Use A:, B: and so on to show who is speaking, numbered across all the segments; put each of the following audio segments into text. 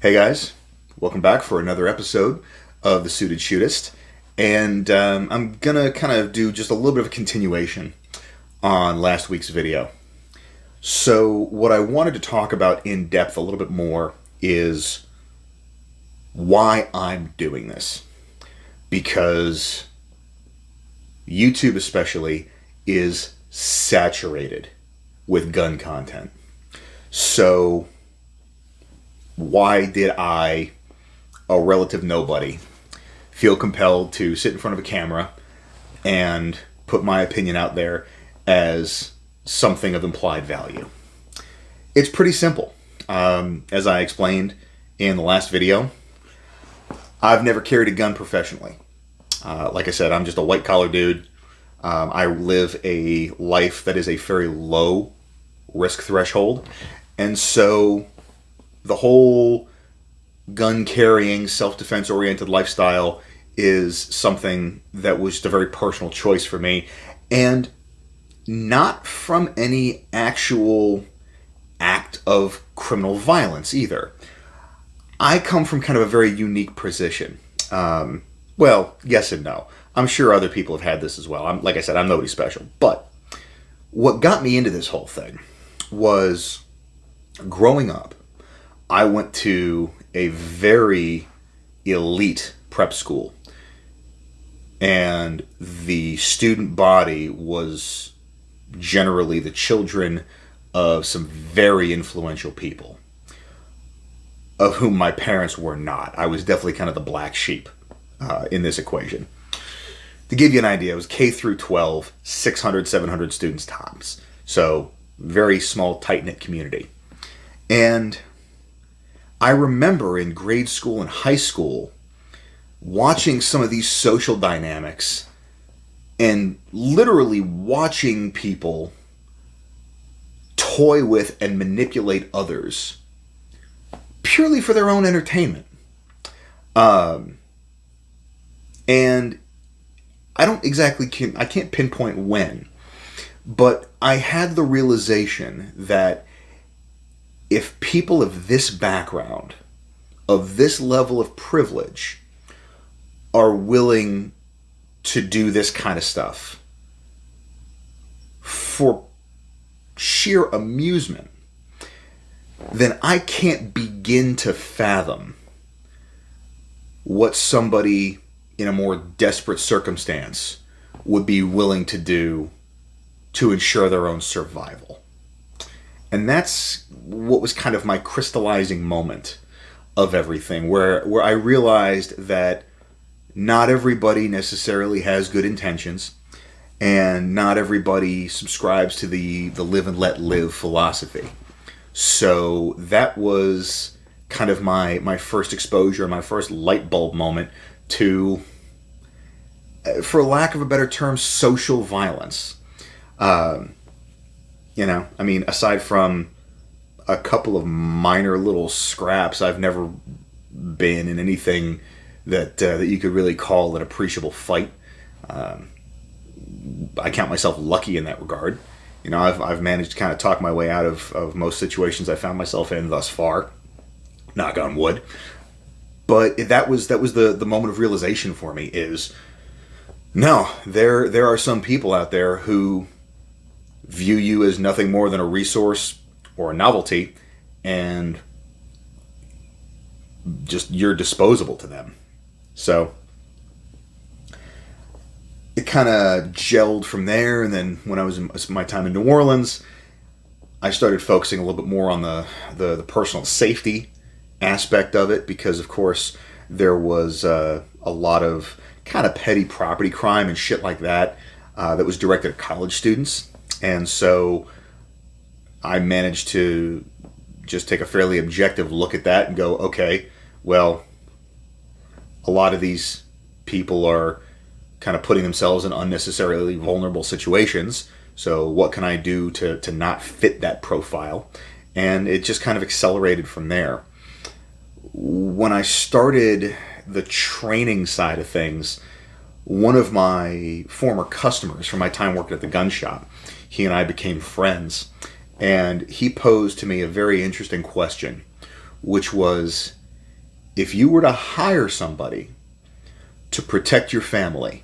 A: Hey guys, welcome back for another episode of the Suited Shootist. And I'm gonna kind of do just a little bit of a continuation on last week's video. So, what I wanted to talk about in depth a little bit more is why I'm doing this. Because YouTube, especially, is saturated with gun content. So, why did I, a relative nobody, feel compelled to sit in front of a camera and put my opinion out there as something of implied value? It's pretty simple. As I explained in the last video, I've never carried a gun professionally. Like I said, I'm just a white-collar dude. I live a life that is a very low risk threshold. And so the whole gun-carrying, self-defense oriented lifestyle is something that was just a very personal choice for me. And not from any actual act of criminal violence either. I come from kind of a very unique position. Well, yes and no. I'm sure other people have had this as well. Like I said, I'm nobody special. But what got me into this whole thing was growing up. I went to a very elite prep school. And the student body was generally the children of some very influential people, of whom my parents were not. I was definitely kind of the black sheep in this equation. To give you an idea, it was K through 12, 600, 700 students tops. So, very small, tight-knit community. And I remember in grade school and high school watching some of these social dynamics and literally watching people toy with and manipulate others purely for their own entertainment. And I can't pinpoint when, but I had the realization that if people of this background, of this level of privilege, are willing to do this kind of stuff for sheer amusement, then I can't begin to fathom what somebody in a more desperate circumstance would be willing to do to ensure their own survival. And that's what was kind of my crystallizing moment of everything, where I realized that not everybody necessarily has good intentions, and not everybody subscribes to the live and let live philosophy. So that was kind of my first exposure, my first light bulb moment to, for lack of a better term, social violence. Aside from a couple of minor little scraps, I've never been in anything that you could really call an appreciable fight. I count myself lucky in that regard. You know, I've managed to kind of talk my way out of most situations I found myself in thus far. Knock on wood. But that was the moment of realization for me is, no, there are some people out there who view you as nothing more than a resource or a novelty, and just you're disposable to them. So it kind of gelled from there, and then when I was in my time in New Orleans, I started focusing a little bit more on the personal safety aspect of it, because of course there was a lot of kind of petty property crime and shit like that that was directed at college students. And so I managed to just take a fairly objective look at that and go, okay, well, a lot of these people are kind of putting themselves in unnecessarily vulnerable situations. So what can I do to not fit that profile? And it just kind of accelerated from there. When I started the training side of things, one of my former customers from my time working at the gun shop, he and I became friends, and he posed to me a very interesting question, which was, if you were to hire somebody to protect your family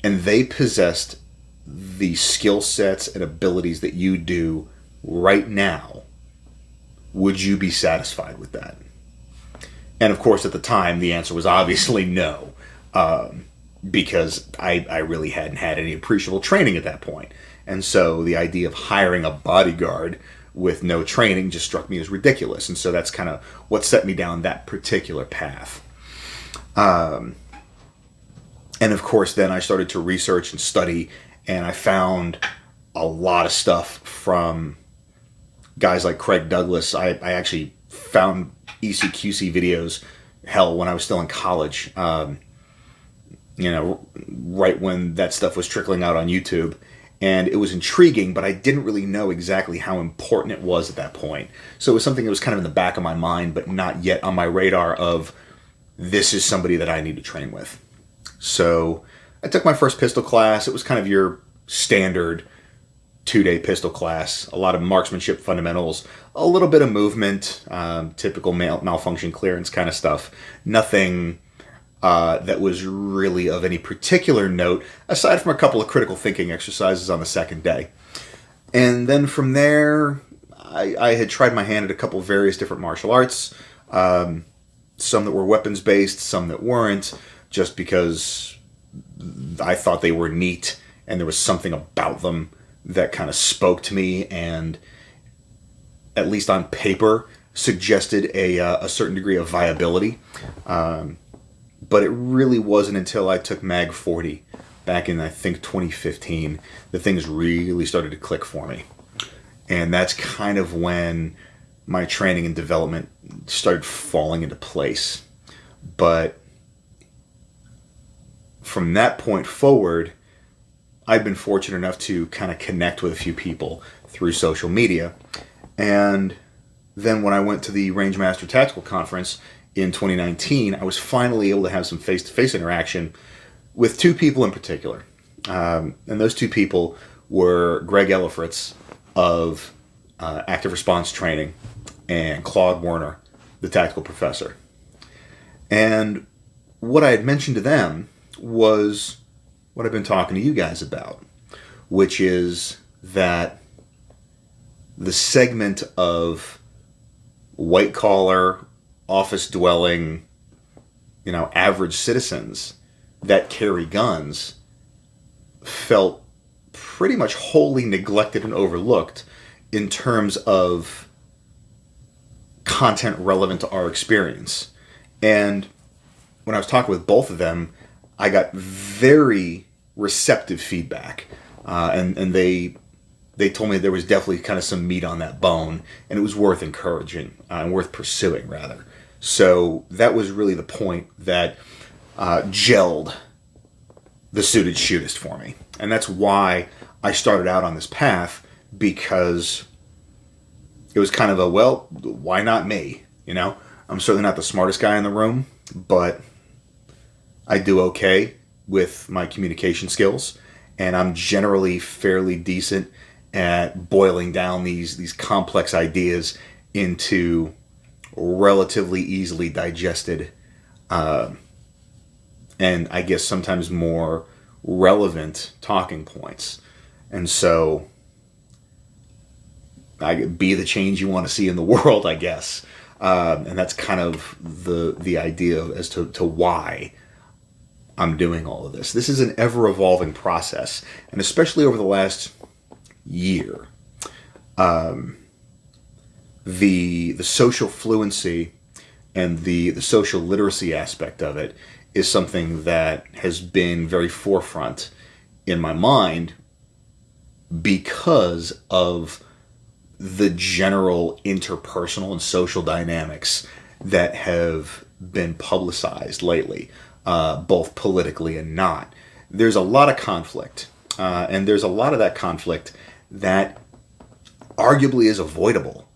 A: and they possessed the skill sets and abilities that you do right now, would you be satisfied with that? And of course, at the time, the answer was obviously no, because I really hadn't had any appreciable training at that point. And so the idea of hiring a bodyguard with no training just struck me as ridiculous. And so that's kind of what set me down that particular path. And of course, then I started to research and study, and I found a lot of stuff from guys like Craig Douglas. I actually found ECQC videos, hell, when I was still in college, right when that stuff was trickling out on YouTube. And it was intriguing, but I didn't really know exactly how important it was at that point. So it was something that was kind of in the back of my mind, but not yet on my radar of, this is somebody that I need to train with. So I took my first pistol class. It was kind of your standard 2-day pistol class. A lot of marksmanship fundamentals, a little bit of movement, typical malfunction clearance kind of stuff. Nothing that was really of any particular note, aside from a couple of critical thinking exercises on the second day. And then from there, I had tried my hand at a couple of various different martial arts, some that were weapons-based, some that weren't, just because I thought they were neat and there was something about them that kind of spoke to me and, at least on paper, suggested a certain degree of viability. But it really wasn't until I took Mag 40 back in, I think, 2015 that things really started to click for me. And that's kind of when my training and development started falling into place. But from that point forward, I've been fortunate enough to kind of connect with a few people through social media. And then when I went to the Rangemaster Tactical Conference in 2019, I was finally able to have some face-to-face interaction with two people in particular. And those two people were Greg Ellifritz of Active Response Training and Claude Werner, the Tactical Professor. And what I had mentioned to them was what I've been talking to you guys about, which is that the segment of white-collar, office-dwelling, average citizens that carry guns felt pretty much wholly neglected and overlooked in terms of content relevant to our experience. And when I was talking with both of them, I got very receptive feedback, and they told me there was definitely kind of some meat on that bone, and it was worth encouraging and worth pursuing, rather. So that was really the point that gelled the Suited Shootist for me. And that's why I started out on this path, because it was kind of a, well, why not me? I'm certainly not the smartest guy in the room, but I do okay with my communication skills, and I'm generally fairly decent at boiling down these complex ideas into relatively easily digested and I guess sometimes more relevant talking points. And so be the change you want to see in the world, I guess. And that's kind of the idea as to why I'm doing all of this. This is an ever-evolving process, and especially over the last year, the social fluency and the social literacy aspect of it is something that has been very forefront in my mind because of the general interpersonal and social dynamics that have been publicized lately, both politically and not. There's a lot of conflict, and there's a lot of that conflict that arguably is avoidable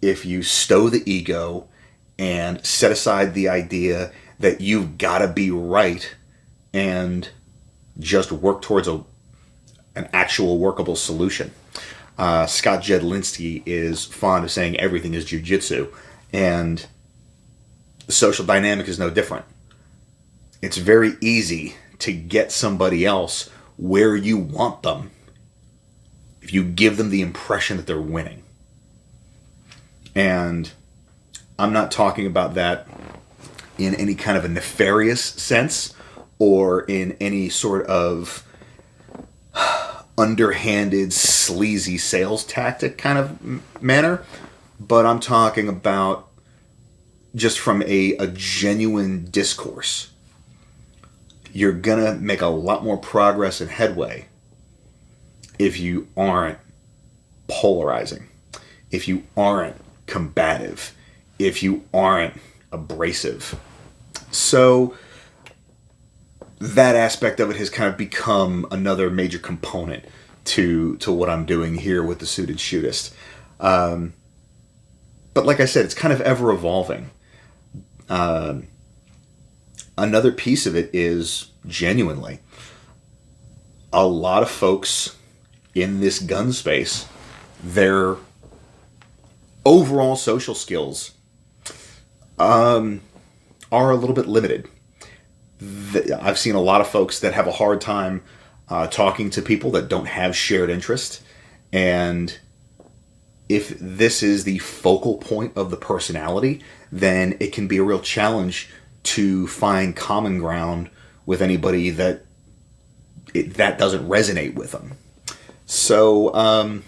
A: if you stow the ego and set aside the idea that you've got to be right and just work towards an actual workable solution. Scott Jedlinski is fond of saying everything is jujitsu, and The social dynamic is no different. It's very easy to get somebody else where you want them if you give them the impression that they're winning. And I'm not talking about that in any kind of a nefarious sense or in any sort of underhanded, sleazy sales tactic kind of manner, but I'm talking about just from a genuine discourse. You're gonna make a lot more progress and headway if you aren't polarizing, if you aren't combative, if you aren't abrasive. So that aspect of it has kind of become another major component to what I'm doing here with the Suited Shootist. But like I said, it's kind of ever evolving. Another piece of it is genuinely a lot of folks in this gun space, their overall social skills are a little bit limited. I've seen a lot of folks that have a hard time talking to people that don't have shared interest. And if this is the focal point of the personality, then it can be a real challenge to find common ground with anybody that doesn't resonate with them. So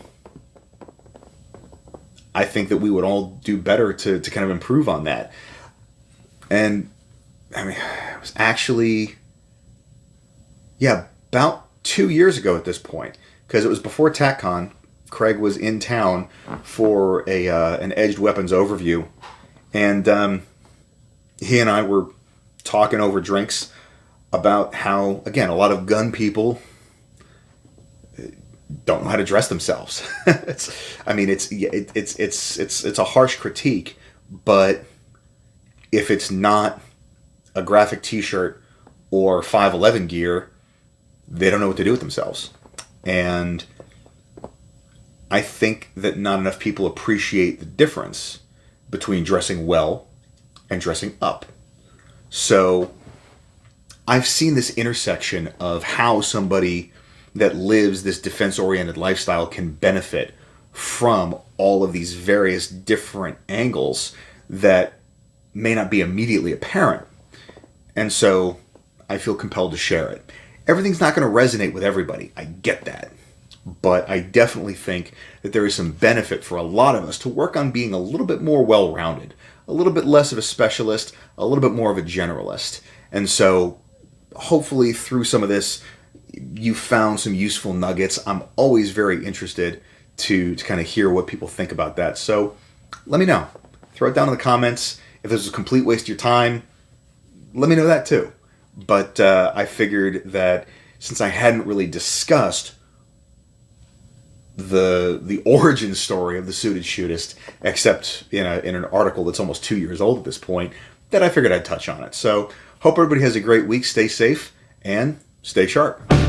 A: I think that we would all do better to kind of improve on that. And I mean, it was actually, about 2 years ago at this point, because it was before TacCon. Craig was in town for an edged weapons overview, and he and I were talking over drinks about how, again, a lot of gun people don't know how to dress themselves. It's a harsh critique, but if it's not a graphic T-shirt or 511 gear, they don't know what to do with themselves. And I think that not enough people appreciate the difference between dressing well and dressing up. So I've seen this intersection of how somebody that lives this defense-oriented lifestyle can benefit from all of these various different angles that may not be immediately apparent. And so I feel compelled to share it. Everything's not going to resonate with everybody. I get that. But I definitely think that there is some benefit for a lot of us to work on being a little bit more well-rounded, a little bit less of a specialist, a little bit more of a generalist. And so hopefully through some of this, you found some useful nuggets. I'm always very interested to kind of hear what people think about that. So let me know. Throw it down in the comments. If this was a complete waste of your time, let me know that too. But I figured that since I hadn't really discussed the origin story of the Suited Shootist, except in an article that's almost 2 years old at this point, that I figured I'd touch on it. So hope everybody has a great week. Stay safe and stay sharp.